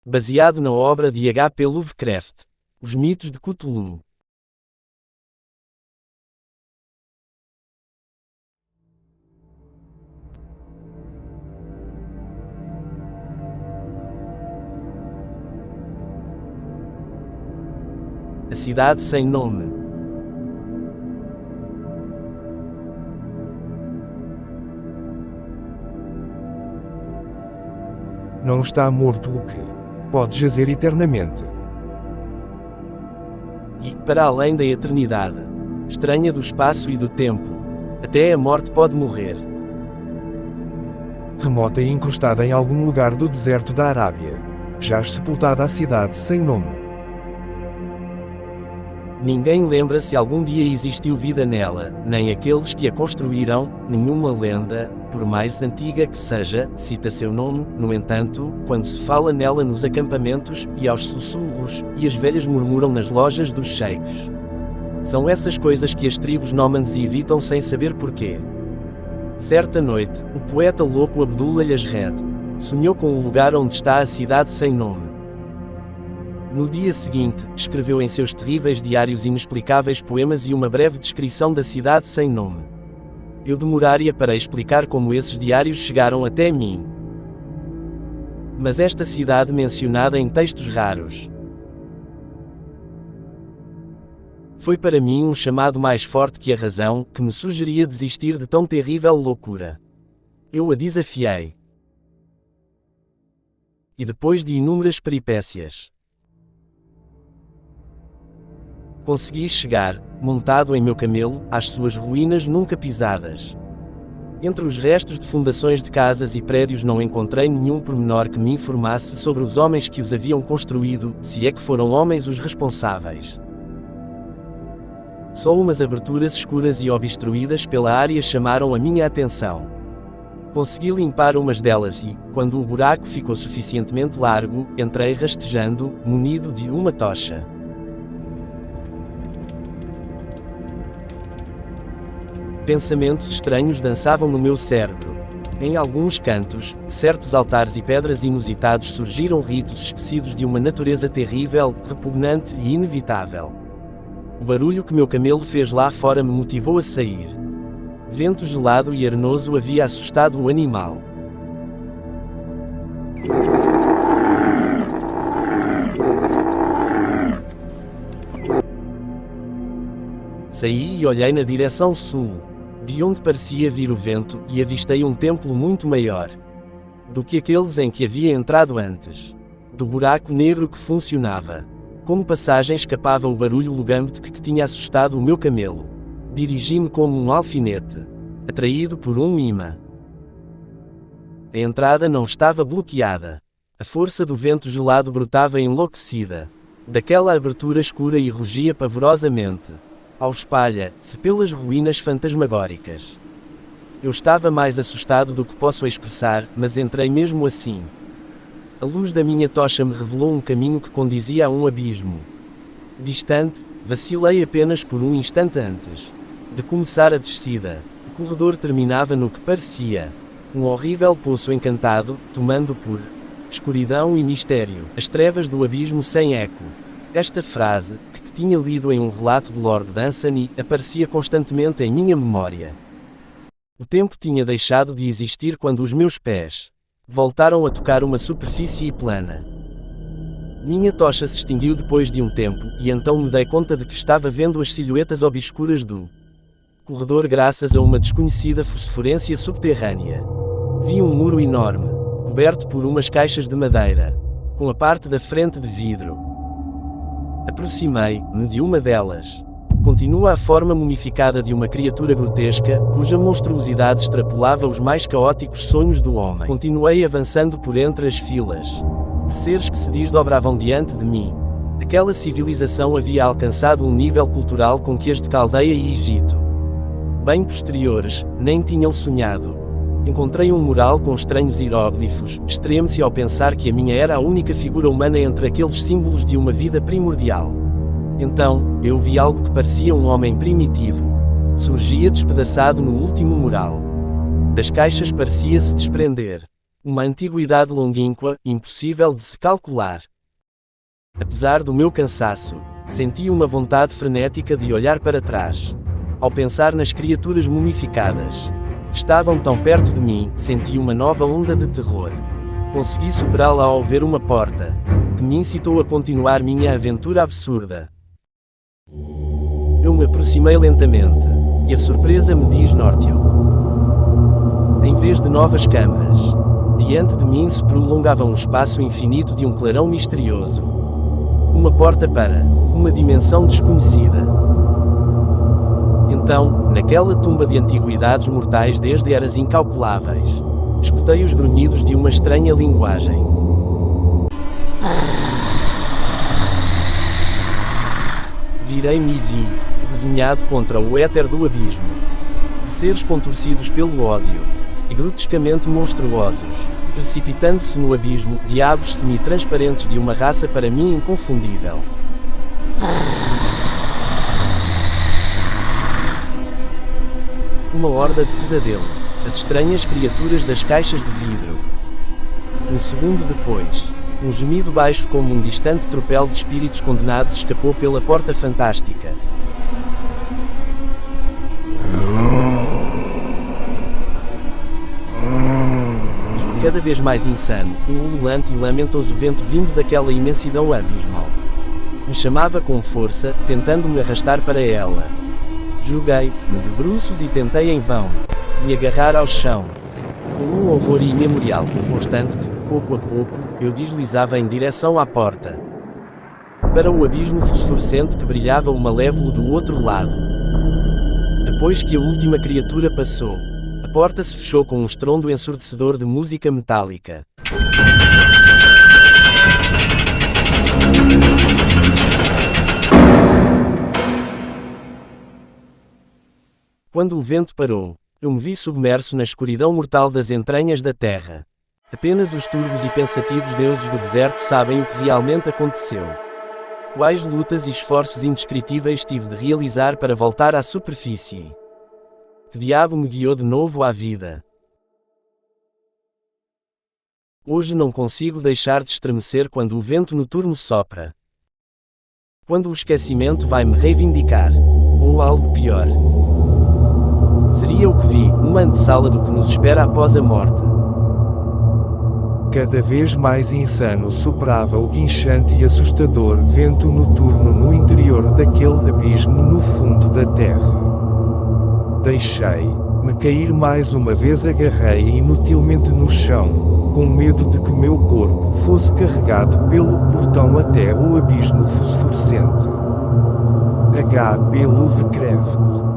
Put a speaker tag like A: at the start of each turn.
A: Baseado na obra de H.P. Lovecraft. Os mitos de Cthulhu. A cidade sem nome.
B: Não está morto o que pode jazer eternamente.
A: E, para além da eternidade, estranha do espaço e do tempo, até a morte pode morrer.
B: Remota e encrustada em algum lugar do deserto da Arábia, jaz sepultada a cidade sem nome.
A: Ninguém lembra se algum dia existiu vida nela, nem aqueles que a construíram, nenhuma lenda, por mais antiga que seja, cita seu nome. No entanto, quando se fala nela nos acampamentos, e aos sussurros, e as velhas murmuram nas lojas dos sheiks. São essas coisas que as tribos nómades evitam sem saber porquê. Certa noite, o poeta louco Abdullah Yazred sonhou com o lugar onde está a cidade sem nome. No dia seguinte, escreveu em seus terríveis diários inexplicáveis poemas e uma breve descrição da cidade sem nome. Eu demoraria para explicar como esses diários chegaram até mim. Mas esta cidade mencionada em textos raros foi para mim um chamado mais forte que a razão, que me sugeria desistir de tão terrível loucura. Eu a desafiei. E depois de inúmeras peripécias, consegui chegar, montado em meu camelo, às suas ruínas nunca pisadas. Entre os restos de fundações de casas e prédios não encontrei nenhum pormenor que me informasse sobre os homens que os haviam construído, se é que foram homens os responsáveis. Só umas aberturas escuras e obstruídas pela área chamaram a minha atenção. Consegui limpar umas delas e, quando o buraco ficou suficientemente largo, entrei rastejando, munido de uma tocha. Pensamentos estranhos dançavam no meu cérebro. Em alguns cantos, certos altares e pedras inusitados surgiram ritos esquecidos de uma natureza terrível, repugnante e inevitável. O barulho que meu camelo fez lá fora me motivou a sair. Vento gelado e arenoso havia assustado o animal. Saí e olhei na direção sul, de onde parecia vir o vento, e avistei um templo muito maior do que aqueles em que havia entrado antes. Do buraco negro que funcionava como passagem escapava o barulho lugante que tinha assustado o meu camelo. Dirigi-me como um alfinete, atraído por um imã. A entrada não estava bloqueada. A força do vento gelado brotava enlouquecida daquela abertura escura e rugia pavorosamente ao espalha-se pelas ruínas fantasmagóricas. Eu estava mais assustado do que posso expressar, mas entrei mesmo assim. A luz da minha tocha me revelou um caminho que condizia a um abismo. Distante, vacilei apenas por um instante antes de começar a descida. O corredor terminava no que parecia um horrível poço encantado, tomando por escuridão e mistério as trevas do abismo sem eco. Esta frase, que tinha lido em um relato de Lord Dunsany, aparecia constantemente em minha memória. O tempo tinha deixado de existir quando os meus pés voltaram a tocar uma superfície plana. Minha tocha se extinguiu depois de um tempo, e então me dei conta de que estava vendo as silhuetas obscuras do corredor graças a uma desconhecida fosforência subterrânea. Vi um muro enorme, coberto por umas caixas de madeira, com a parte da frente de vidro. Aproximei-me de uma delas. Continua a forma mumificada de uma criatura grotesca, cuja monstruosidade extrapolava os mais caóticos sonhos do homem. Continuei avançando por entre as filas de seres que se desdobravam diante de mim. Aquela civilização havia alcançado um nível cultural com que as de Caldeia e Egito, bem posteriores, nem tinham sonhado. Encontrei um mural com estranhos hieróglifos, estreme-se ao pensar que a minha era a única figura humana entre aqueles símbolos de uma vida primordial. Então, eu vi algo que parecia um homem primitivo. Surgia despedaçado no último mural. Das caixas parecia-se desprender Uma antiguidade longínqua, impossível de se calcular. Apesar do meu cansaço, senti uma vontade frenética de olhar para trás. Ao pensar nas criaturas mumificadas, estavam tão perto de mim, senti uma nova onda de terror. Consegui superá-la ao ver uma porta, que me incitou a continuar minha aventura absurda. Eu me aproximei lentamente, e a surpresa me diz Nortio. Em vez de novas câmaras, diante de mim se prolongava um espaço infinito de um clarão misterioso. Uma porta para uma dimensão desconhecida. Então, naquela tumba de antiguidades mortais desde eras incalculáveis, escutei os grunhidos de uma estranha linguagem. Virei-me e vi, desenhado contra o éter do abismo, de seres contorcidos pelo ódio, e grotescamente monstruosos, precipitando-se no abismo, diabos semi-transparentes de uma raça para mim inconfundível. Uma horda de pesadelo, as estranhas criaturas das caixas de vidro. Um segundo depois, um gemido baixo como um distante tropel de espíritos condenados escapou pela porta fantástica. Cada vez mais insano, um ululante e lamentoso vento vindo daquela imensidão abismal me chamava com força, tentando-me arrastar para ela. Joguei-me de bruços e tentei em vão me agarrar ao chão, com um horror imemorial constante que, pouco a pouco, eu deslizava em direção à porta, para o abismo fosforescente que brilhava o malévolo do outro lado. Depois que a última criatura passou, a porta se fechou com um estrondo ensurdecedor de música metálica. Quando o vento parou, eu me vi submerso na escuridão mortal das entranhas da terra. Apenas os turvos e pensativos deuses do deserto sabem o que realmente aconteceu. Quais lutas e esforços indescritíveis tive de realizar para voltar à superfície. Que diabo me guiou de novo à vida? Hoje não consigo deixar de estremecer quando o vento noturno sopra. Quando o esquecimento vai me reivindicar. Ou algo pior. Seria o que vi, uma antessala do que nos espera após a morte.
B: Cada vez mais insano soprava o guinchante e assustador vento noturno no interior daquele abismo no fundo da terra. Deixei-me cair mais uma vez, agarrei inutilmente no chão, com medo de que meu corpo fosse carregado pelo portão até o abismo fosforescente. H.P. Lovecraft.